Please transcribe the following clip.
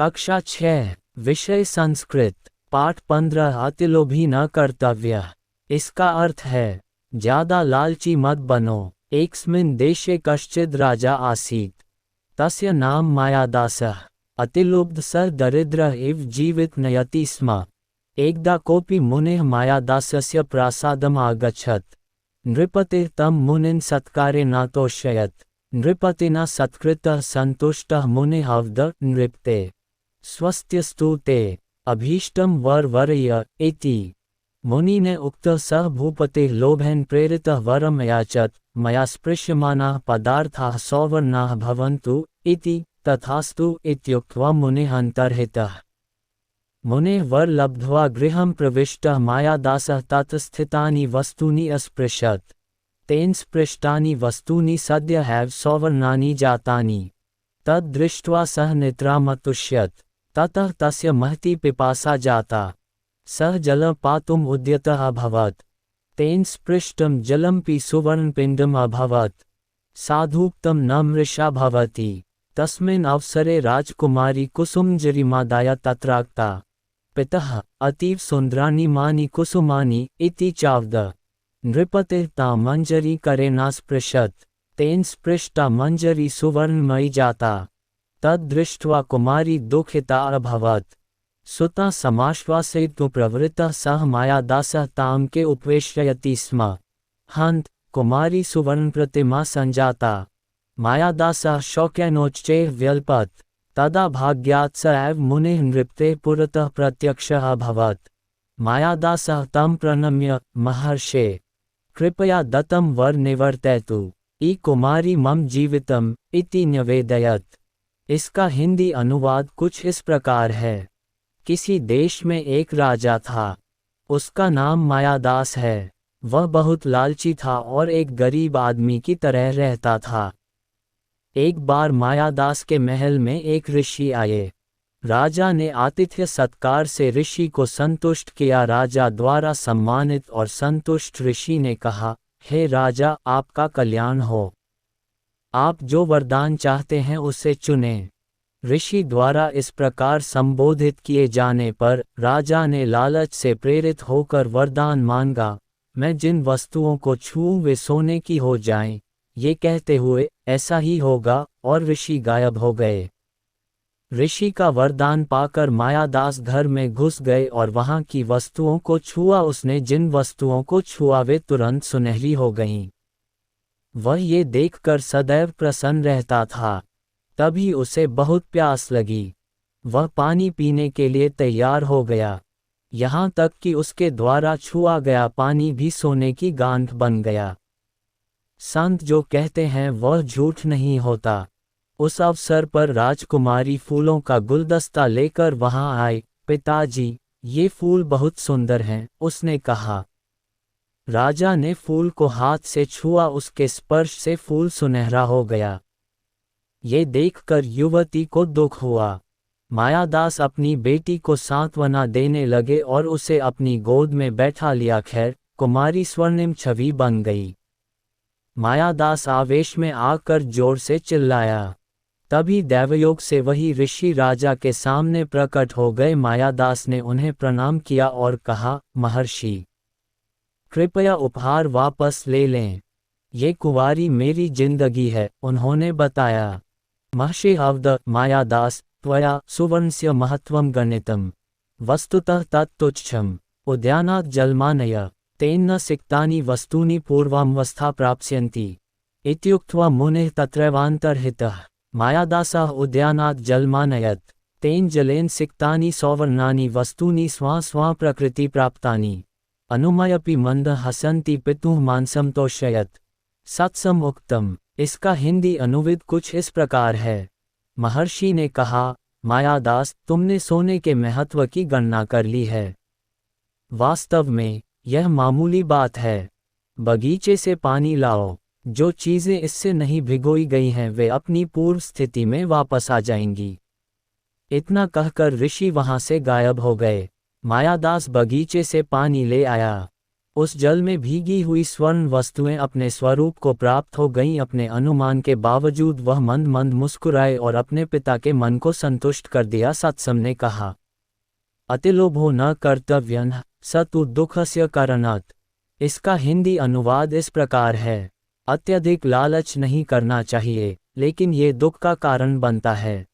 कक्षा 6 विषय संस्कृत पाठ 15 अतिलोभी न कर्तव्य। इसका अर्थ है ज्यादा लालची मत बनो। एकस्मिन् देशे कश्चिद् राजा आसीत् तस्य नाम मायादासः अतिलुब्ध स दरिद्रः इव जीवित नयति स्म। एकदा कोऽपि मुनिः मायादासस्य प्रासादम् आगच्छत्। नृपतिः तं मुनिं सत्कारेणातोषयत्। नृपतिना सत्कृतः सन्तुष्टः मुनिः अवदत् नृपते स्वस्त्यस्तु ते अभीष्टं वर वरय इति। मुनि ने उक्तः सः भूपतेः लोभेन प्रेरितः वरम् याचत। मया स्पृश्यमानाः पदार्थाः सौवर्णाः भवन्तु इति। तथास्तु इत्युक्त्वा मुनिः अन्तर्हितः। मुनेः वर लब्ध्वा गृहं प्रविष्टः मायादासः तत् स्थितानि वस्तूनि अस्पृशत्। तेन स्पृष्टानि वस्तूनि सद्यः एव सौवर्णानि जातानि। तद् दृष्ट्वा सः निद्रामतुष्यत्। ततः तस्य महती पिपासा जाता। सः जलं पातुम् उद्यतः अभवत्। तेन स्पृष्टं जलमपि सुवर्णपिण्डम् अभवत्। साधूक्तं न मृषा भवति। तस्मिन् अवसरे राजकुमारी कुसुमञ्जरीमादाय तत्रागता। पितः अतीव सुन्दराणि मानि कुसुमानि इति चावद। नृपतिः तां मञ्जरी करेणास्पृशत्। तेन स्पृष्टा मञ्जरी सुवर्णमयी जाता। तद् दृष्ट्वा कुमारी दुःखिता अभवत्। सुता समाश्वासयितुं प्रवृत्तः सः मायादासः तां के उपवेशयति स्म। हन्त कुमारी सुवर्णप्रतिमा सञ्जाता। मायादासः शोकेनोच्चैः व्यल्पत्। तदा भाग्यात् स एव मुनिः नृपतेः पुरतः प्रत्यक्षः अभवत्। मायादासः तं प्रणम्य महर्षे कृपया दत्तं वर निवर्तयतु। ई कुमारी मम जीवितम् इति न्यवेदयत्। इसका हिंदी अनुवाद कुछ इस प्रकार है। किसी देश में एक राजा था। उसका नाम मायादास है। वह बहुत लालची था और एक गरीब आदमी की तरह रहता था। एक बार मायादास के महल में एक ऋषि आए। राजा ने आतिथ्य सत्कार से ऋषि को संतुष्ट किया। राजा द्वारा सम्मानित और संतुष्ट ऋषि ने कहा, हे राजा, आपका कल्याण हो। आप जो वरदान चाहते हैं उसे चुनें। ऋषि द्वारा इस प्रकार संबोधित किए जाने पर राजा ने लालच से प्रेरित होकर वरदान मांगा, मैं जिन वस्तुओं को छूऊं वे सोने की हो जाएं। ये कहते हुए ऐसा ही होगा, और ऋषि गायब हो गए। ऋषि का वरदान पाकर मायादास घर में घुस गए और वहां की वस्तुओं को छुआ। उसने जिन वस्तुओं को छुआ वे तुरंत सुनहरी हो गईं। वह ये देखकर सदैव प्रसन्न रहता था। तभी उसे बहुत प्यास लगी। वह पानी पीने के लिए तैयार हो गया। यहाँ तक कि उसके द्वारा छुआ गया पानी भी सोने की गांठ बन गया। संत जो कहते हैं वह झूठ नहीं होता। उस अवसर पर राजकुमारी फूलों का गुलदस्ता लेकर वहां आई। पिताजी, ये फूल बहुत सुंदर हैं, उसने कहा। राजा ने फूल को हाथ से छुआ। उसके स्पर्श से फूल सुनहरा हो गया। ये देखकर युवती को दुख हुआ। मायादास अपनी बेटी को सांत्वना देने लगे और उसे अपनी गोद में बैठा लिया। खैर, कुमारी स्वर्णिम छवि बन गई। मायादास आवेश में आकर जोर से चिल्लाया। तभी दैवयोग से वही ऋषि राजा के सामने प्रकट हो गए। मायादास ने उन्हें प्रणाम किया और कहा, महर्षि, कृपया उपहार वापस ले लें। ये कुंवारी मेरी जिंदगी है। उन्होंने बताया। महर्षि अवदत्, मायादास, त्वया सुवर्णस्य महत्वं गणितम् वस्तुतः तत् तुच्छम्। उद्यानात् जलमानय तेन न सिक्तानि वस्तूनि पूर्वावस्था प्राप्स्यन्ति। इत्युक्त्वा मुनिः तत्रैवान्तर्हितः। मायादासः उद्यानात् जलमानयत्। तेन जलेन सिक्तानि सौवर्णानि वस्तूनि स्वा स्वा प्रकृति प्राप्तानि। अनुमयपि मंद हसन्ति पितुः मांसं तोषयत्। सत्सम उक्तम। इसका हिंदी अनुवाद कुछ इस प्रकार है। महर्षि ने कहा, मायादास, तुमने सोने के महत्व की गणना कर ली है। वास्तव में यह मामूली बात है। बगीचे से पानी लाओ। जो चीज़ें इससे नहीं भिगोई गई हैं वे अपनी पूर्व स्थिति में वापस आ जाएंगी। इतना कहकर ऋषि वहां से गायब हो गए। मायादास बगीचे से पानी ले आया। उस जल में भीगी हुई स्वर्ण वस्तुएं अपने स्वरूप को प्राप्त हो गईं। अपने अनुमान के बावजूद वह मंद मंद मुस्कुराए और अपने पिता के मन को संतुष्ट कर दिया। सत्सम ने कहा, अतिलोभो न कर्तव्यः स तु दुःखस्य कारणात्। इसका हिंदी अनुवाद इस प्रकार है, अत्यधिक लालच नहीं करना चाहिए, लेकिन ये दुख का कारण बनता है।